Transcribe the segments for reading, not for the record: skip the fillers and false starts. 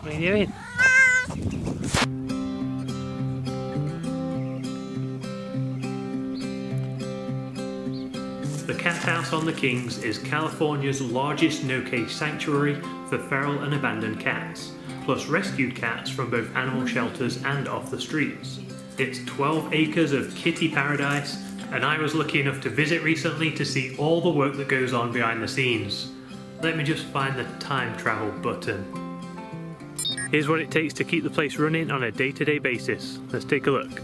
What are you doing? The Cat House on the Kings is California's largest no-cage sanctuary for feral and abandoned cats, plus rescued cats from both animal shelters and off the streets. It's 12 acres of kitty paradise, and I was lucky enough to visit recently to see all the work that goes on behind the scenes. Let me just find the time travel button. Here's what it takes to keep the place running on a day-to-day basis. Let's take a look.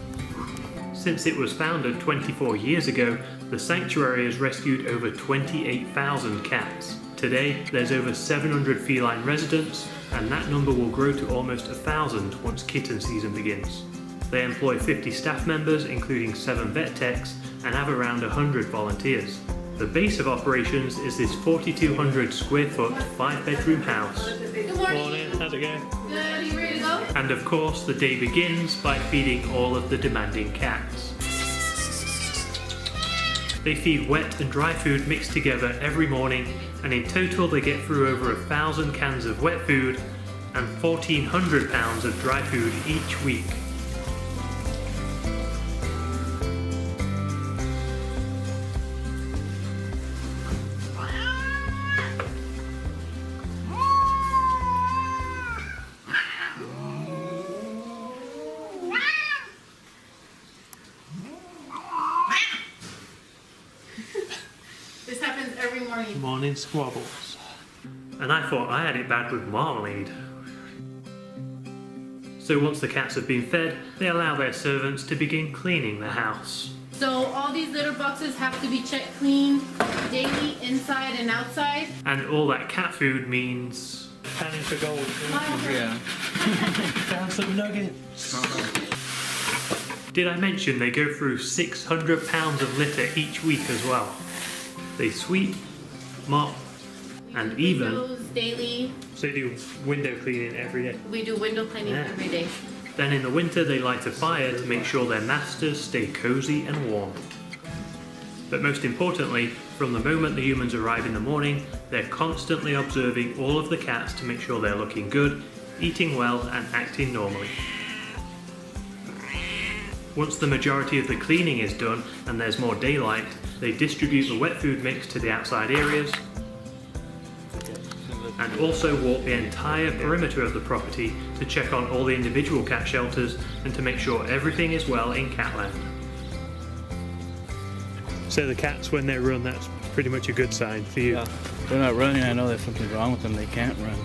Since it was founded 24 years ago, the sanctuary has rescued over 28,000 cats. Today, there's over 700 feline residents, and that number will grow to almost 1,000 once kitten season begins. They employ 50 staff members, including 7 vet techs, and have around 100 volunteers. The base of operations is this 4,200 square foot, 5-bedroom house. Good morning. How's it going? Good, are you ready to go? And of course, the day begins by feeding all of the demanding cats. They feed wet and dry food mixed together every morning, and in total they get through over 1,000 cans of wet food and 1,400 pounds of dry food each week. This happens every morning. Morning squabbles. And I thought I had it bad with marmalade. So once the cats have been fed, they allow their servants to begin cleaning the house. So all these litter boxes have to be checked clean daily, inside and outside. And all that cat food means panning for gold. Yeah. Found some nuggets. Did I mention they go through 600 pounds of litter each week as well? They sweep, mop, and even... Windows daily. So they do window cleaning every day. We do window cleaning Yeah. every day. Then in the winter they light a fire to make sure their masters stay cozy and warm. But most importantly, from the moment the humans arrive in the morning, they're constantly observing all of the cats to make sure they're looking good, eating well, and acting normally. Once the majority of the cleaning is done and there's more daylight, they distribute the wet food mix to the outside areas and also walk the entire perimeter of the property to check on all the individual cat shelters and to make sure everything is well in Catland. So the cats, when they run, that's pretty much a good sign for you. Yeah. They're not running. I know there's something wrong with them. They can't run.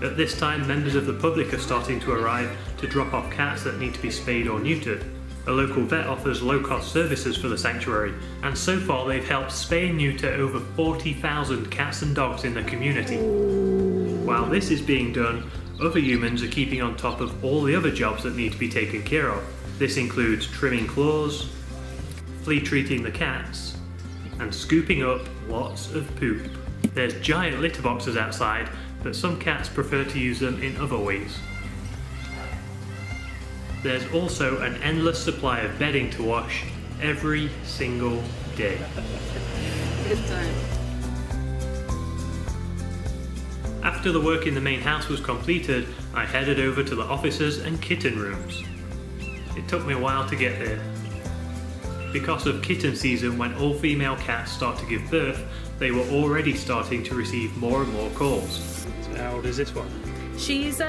At this time, members of the public are starting to arrive to drop off cats that need to be spayed or neutered. A local vet offers low-cost services for the sanctuary, and so far they've helped spay and neuter over 40,000 cats and dogs in the community. While this is being done, other humans are keeping on top of all the other jobs that need to be taken care of. This includes trimming claws, flea treating the cats, and scooping up lots of poop. There's giant litter boxes outside, but some cats prefer to use them in other ways. There's also an endless supply of bedding to wash every single day. Good time. After the work in the main house was completed, I headed over to the offices and kitten rooms. It took me a while to get there. Because of kitten season, when all female cats start to give birth, they were already starting to receive more and more calls. So how old is this one? She's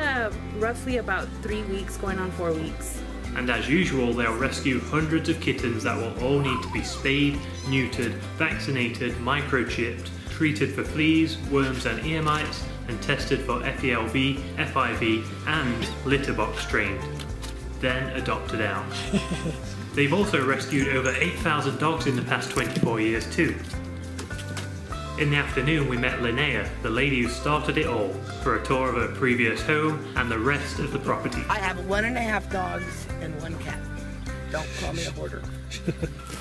roughly about 3 weeks, going on 4 weeks. And as usual, they'll rescue hundreds of kittens that will all need to be spayed, neutered, vaccinated, microchipped, treated for fleas, worms and ear mites, and tested for FELV, FIV and litter box trained. Then adopted out. They've also rescued over 8,000 dogs in the past 24 years too. In the afternoon we met Linnea, the lady who started it all, for a tour of her previous home and the rest of the property. I have 1.5 dogs and 1 cat. Don't call me a hoarder.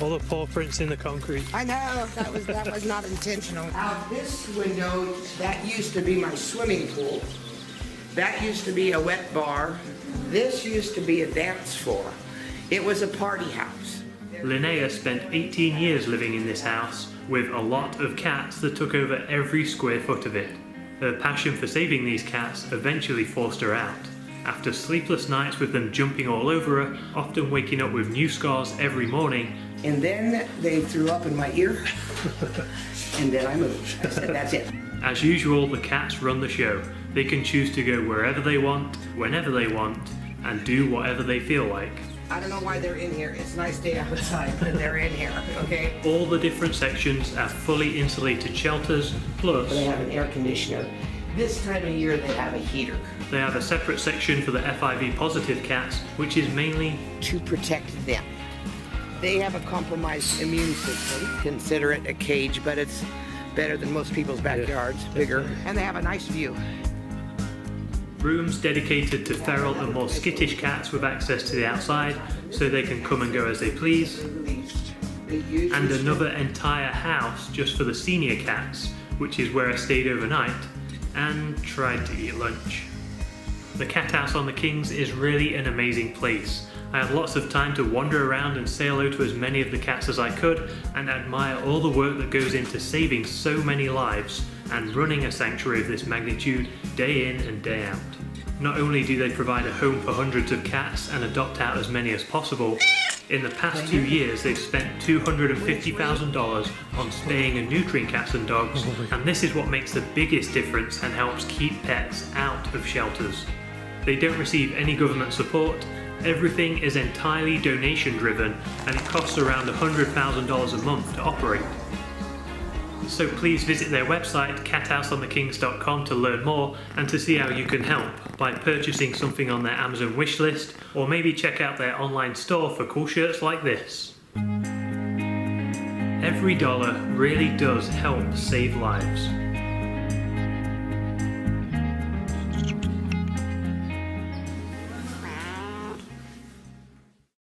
All the paw prints in the concrete. I know, that was not intentional. Out this window, that used to be my swimming pool. That used to be a wet bar. This used to be a dance floor. It was a party house. Linnea spent 18 years living in this house with a lot of cats that took over every square foot of it. Her passion for saving these cats eventually forced her out. After sleepless nights with them jumping all over her, often waking up with new scars every morning. And then they threw up in my ear, and then I moved. I said, that's it. As usual, the cats run the show. They can choose to go wherever they want, whenever they want, and do whatever they feel like. I don't know why they're in here. It's a nice day outside, but they're in here, okay? All the different sections are fully insulated shelters, plus They have an air conditioner. This time of year, they have a heater. they have a separate section for the FIV positive cats, which is mainly To protect them. They have a compromised immune system. Consider it a cage, but it's better than most people's backyards, bigger. And they have a nice view. rooms dedicated to feral and more skittish cats with access to the outside, so they can come and go as they please, and another entire house just for the senior cats, which is where I stayed overnight and tried to eat lunch. The cat house on the Kings is really an amazing place. I had lots of time to wander around and say hello to as many of the cats as I could, and admire all the work that goes into saving so many lives and running a sanctuary of this magnitude day in and day out. Not only do they provide a home for hundreds of cats and adopt out as many as possible, in the past 2 years they've spent $250,000 on spaying and neutering cats and dogs, and this is what makes the biggest difference and helps keep pets out of shelters. They don't receive any government support. Everything is entirely donation driven, and it costs around $100,000 a month to operate. So please visit their website cathouseonthekings.com to learn more and to see how you can help by purchasing something on their Amazon wishlist, or maybe check out their online store for cool shirts like this. Every dollar really does help save lives.